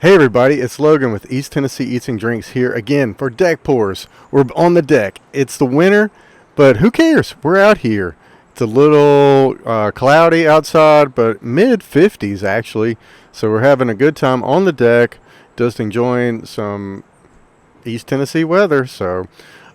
Hey everybody, it's Logan with East Tennessee Eats and Drinks here again for Deck Pours. We're on the deck. It's the winter, but who cares? We're out here. It's a little cloudy outside, but mid 50s actually. So we're having a good time on the deck, just enjoying some East Tennessee weather. So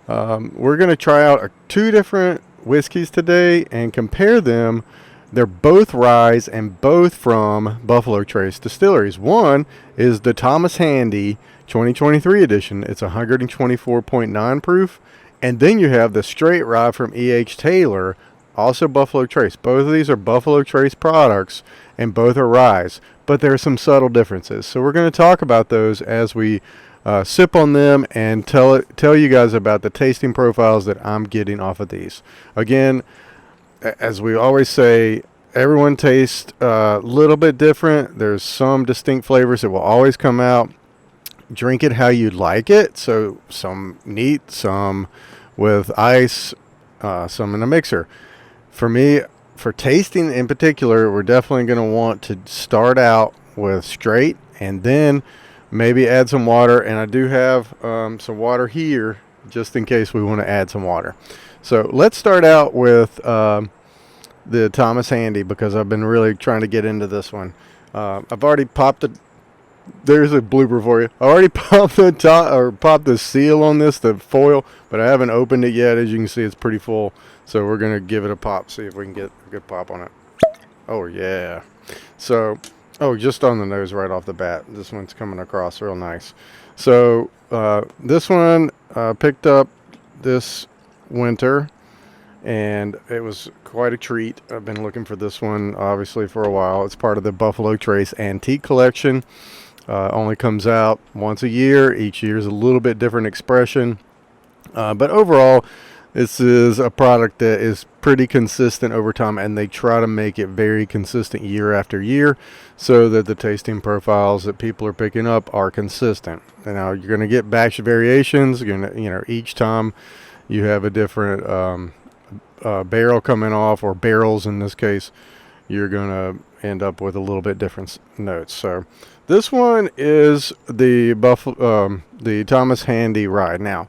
we're going to try out two different whiskeys today and compare them. They're both rye and both from Buffalo Trace Distilleries. One is the Thomas Handy 2023 edition. It's 124.9 proof. And then you have the straight rye from E.H. Taylor, also Buffalo Trace. Both of these are Buffalo Trace products, and both are rye. But there are some subtle differences. So we're going to talk about those as we sip on them and tell you guys about the tasting profiles that I'm getting off of these. Again, as we always say, everyone tastes a little bit different. There's some distinct flavors that will always come out. Drink it how you like it. So some neat, some with ice, some in a mixer. For me, for tasting in particular, we're definitely going to want to start out with straight and then maybe add some water. And I do have some water here just in case we want to add some water. So let's start out with the Thomas Handy because I've been really trying to get into this one. I've already popped it. There's a blooper for you. I already popped the seal on this, the foil, but I haven't opened it yet. As you can see, it's pretty full. So we're gonna give it a pop, see if we can get a good pop on it. Oh yeah. So, just on the nose right off the bat. This one's coming across real nice. So this one picked up this winter, and it was quite a treat. I've been looking for this one obviously for a while. It's part of the Buffalo Trace Antique Collection. Only comes out once a year. Each year is a little bit different expression, but overall this is a product that is pretty consistent over time, and they try to make it very consistent year after year so that the tasting profiles that people are picking up are consistent. And now you're going to get batch variations. You're going to, each time you have a different barrel coming off, or barrels in this case, you're going to end up with a little bit different notes. So this one is the Thomas Handy rye. Now,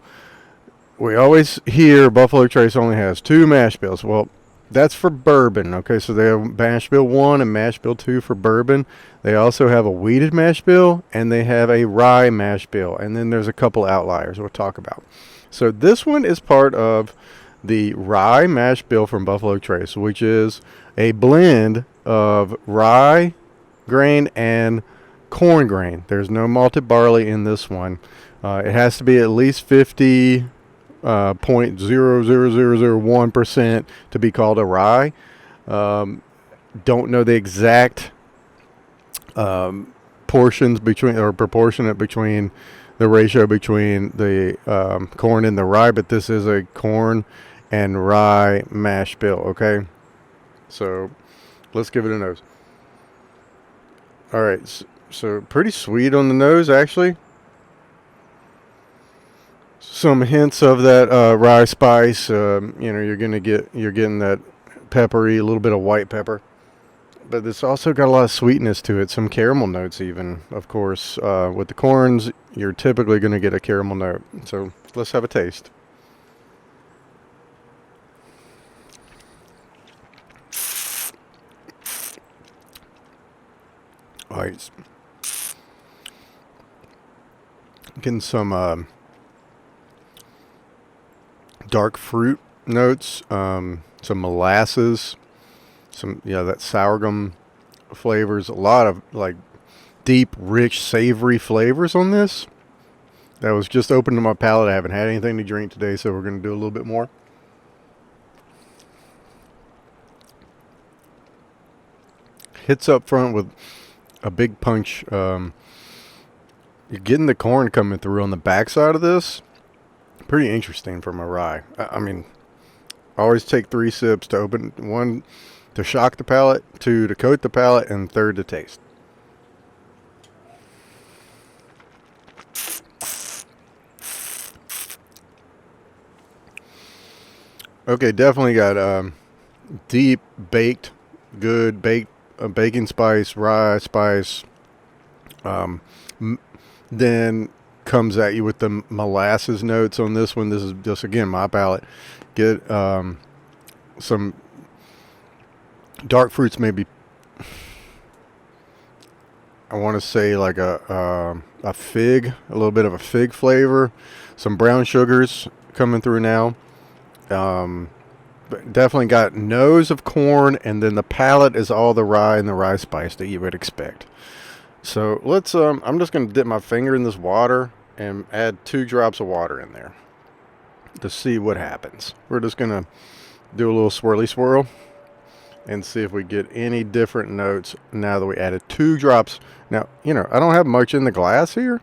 we always hear Buffalo Trace only has two mash bills. Well, that's for bourbon. Okay, so they have mash bill 1 and mash bill 2 for bourbon. They also have a wheated mash bill, and they have a rye mash bill. And then there's a couple outliers we'll talk about. So this one is part of the rye mash bill from Buffalo Trace, which is a blend of rye grain and corn grain. There's no malted barley in this one. It has to be at least 50.00001% to be called a rye. Don't know the exact portions between, or proportionate between, the ratio between the corn and the rye, but this is a corn and rye mash bill. Okay, so let's give it a nose. All right, so pretty sweet on the nose actually. Some hints of that rye spice. You're getting that peppery, a little bit of white pepper, but it's also got a lot of sweetness to it. Some caramel notes even, of course. With the corns, you're typically going to get a caramel note. So let's have a taste. All right, getting some dark fruit notes, some molasses, that sorghum flavors, a lot of like deep, rich, savory flavors on this. That was just open to my palate. I haven't had anything to drink today, so we're going to do a little bit more. Hits up front with a big punch. You're getting the corn coming through on the backside of this. Pretty interesting from a rye. I mean, I always take 3 sips to open. 1 to shock the palate, 2 to coat the palate, and 3rd to taste. Okay, definitely got deep baked, good baked baking spice, rye spice, Then comes at you with the molasses notes on this one. This is just, again, my palate. Get some dark fruits, maybe. I want to say like a fig, a little bit of a fig flavor. Some brown sugars coming through now. But definitely got nose of corn, and then the palate is all the rye and the rye spice that you would expect. So let's. I'm just going to dip my finger in this water and add 2 drops of water in there to see what happens. We're just going to do a little swirly swirl and see if we get any different notes now that we added 2 drops. Now, I don't have much in the glass here,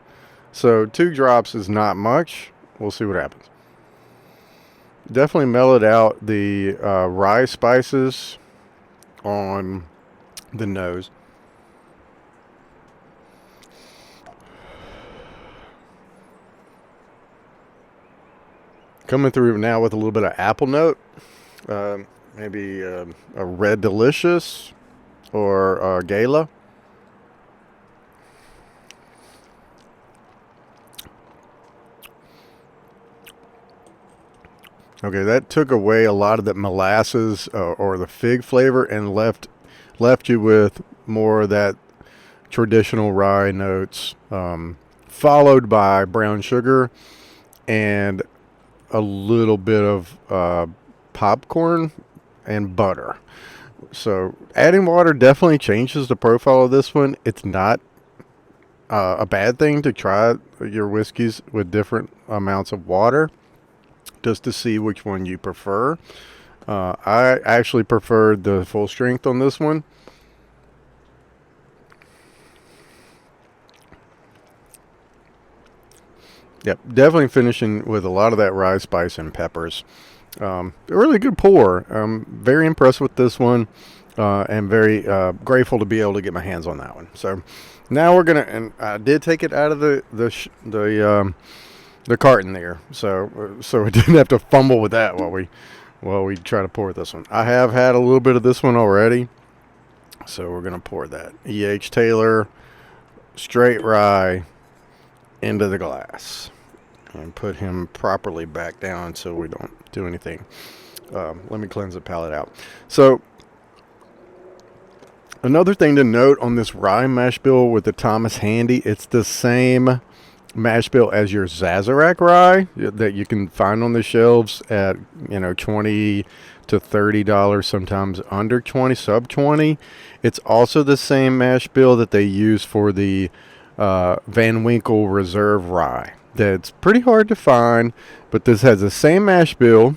so 2 drops is not much. We'll see what happens. Definitely mellowed out the rye spices on the nose. Coming through now with a little bit of apple note. Maybe a Red Delicious or Gala. Okay, that took away a lot of that molasses or the fig flavor and left you with more of that traditional rye notes, followed by brown sugar and a little bit of popcorn and butter. So adding water definitely changes the profile of this one. It's not a bad thing to try your whiskeys with different amounts of water, just to see which one you prefer. I actually preferred the full strength on this one. Yep, definitely finishing with a lot of that rye spice and peppers. A really good pour. I'm very impressed with this one, and very grateful to be able to get my hands on that one. So now we're gonna, and I did take it out of the carton there, so we didn't have to fumble with that while we try to pour this one. I have had a little bit of this one already, so we're gonna pour that E.H. Taylor straight rye into the glass and put him properly back down so we don't do anything. Let me cleanse the palate out. So another thing to note on this rye mash bill with the Thomas Handy, it's the same mash bill as your Sazerac rye that you can find on the shelves at $20 to $30, sometimes under 20, sub 20. It's also the same mash bill that they use for the Van Winkle Reserve rye. That's pretty hard to find, but this has the same mash bill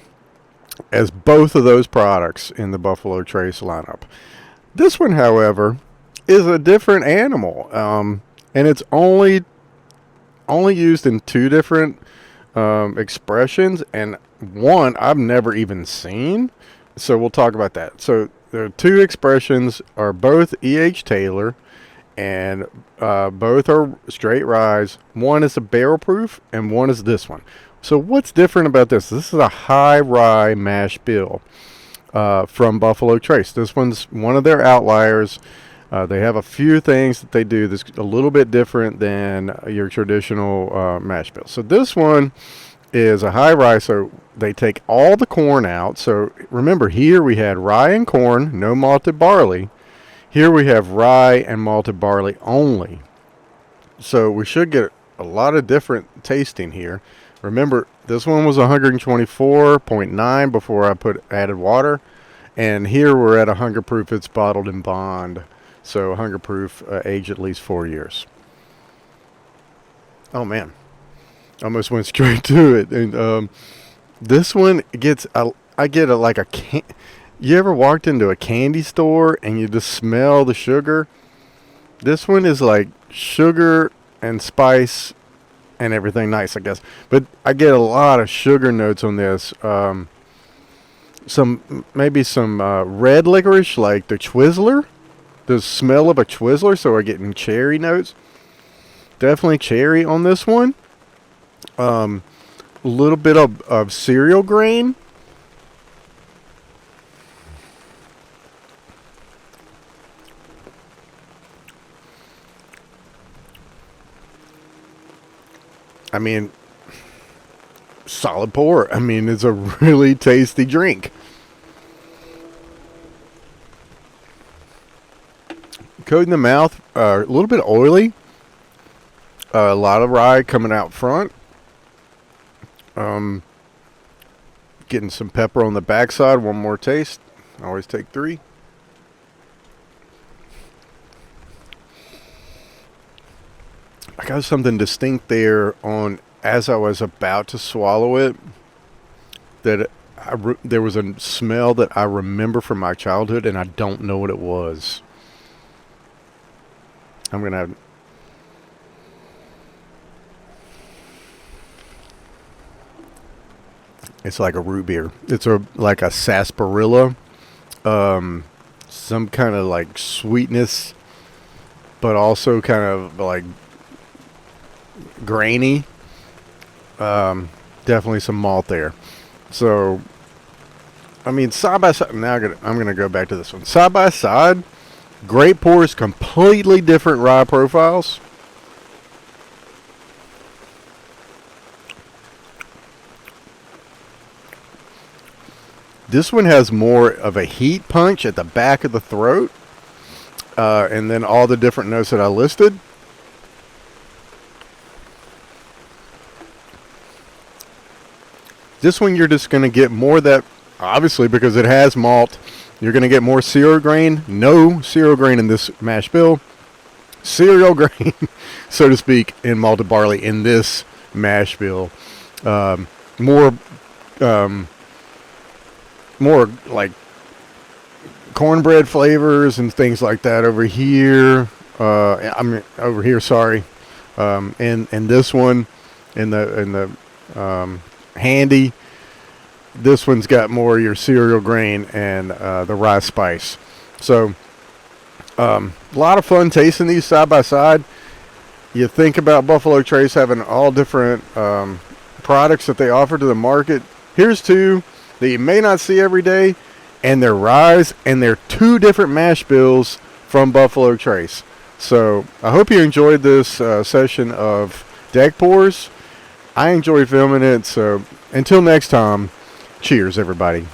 as both of those products in the Buffalo Trace lineup. This one, however, is a different animal, and it's only used in 2 different expressions, and one I've never even seen. So we'll talk about that. So the 2 expressions are both E.H. Taylor, and both are straight ryes. One is a barrel proof, and one is this one. So what's different about this? This is a high rye mash bill from Buffalo Trace. This one's one of their outliers. They have a few things that they do that's a little bit different than your traditional mash bill. So this one is a high rye, so they take all the corn out. So remember, here we had rye and corn, no malted barley. Here we have rye and malted barley only. So we should get a lot of different tasting here. Remember, this one was 124.9 before I added water. And here we're at 100 proof. It's bottled in bond. So 100 proof, aged at least 4 years. Oh, man. Almost went straight to it. And this one gets, I get like a can. You ever walked into a candy store and you just smell the sugar? This one is like sugar and spice and everything nice, I guess. But I get a lot of sugar notes on this. Maybe some red licorice, like the Twizzler. The smell of a Twizzler, so we're getting cherry notes. Definitely cherry on this one. A little bit of cereal grain. I mean, solid pour. I mean, it's a really tasty drink. Coat in the mouth, a little bit oily. A lot of rye coming out front. Getting some pepper on the backside. One more taste. I always take 3. I got something distinct there on as I was about to swallow it. That there was a smell that I remember from my childhood, and I don't know what it was. I'm gonna have. It's like a root beer. It's like a sarsaparilla, some kind of like sweetness, but also kind of like grainy. Definitely some malt there. So, I mean, side by side. Now I'm gonna go back to this one. Side by side, great pours, completely different rye profiles. This one has more of a heat punch at the back of the throat, and then all the different notes that I listed. This one you're just going to get more of that, obviously, because it has malt. You're going to get more cereal grain. No cereal grain in this mash bill. Cereal grain, so to speak, in malted barley in this mash bill. More like cornbread flavors and things like that over here. Over here, sorry. And this one, in the handy, this one's got more of your cereal grain and the rye spice. So, a lot of fun tasting these side by side. You think about Buffalo Trace having all different products that they offer to the market. Here's 2 that you may not see every day, and they're ryes, and they're 2 different mash bills from Buffalo Trace. So I hope you enjoyed this session of Deck Pours. I enjoyed filming it, so until next time, cheers, everybody.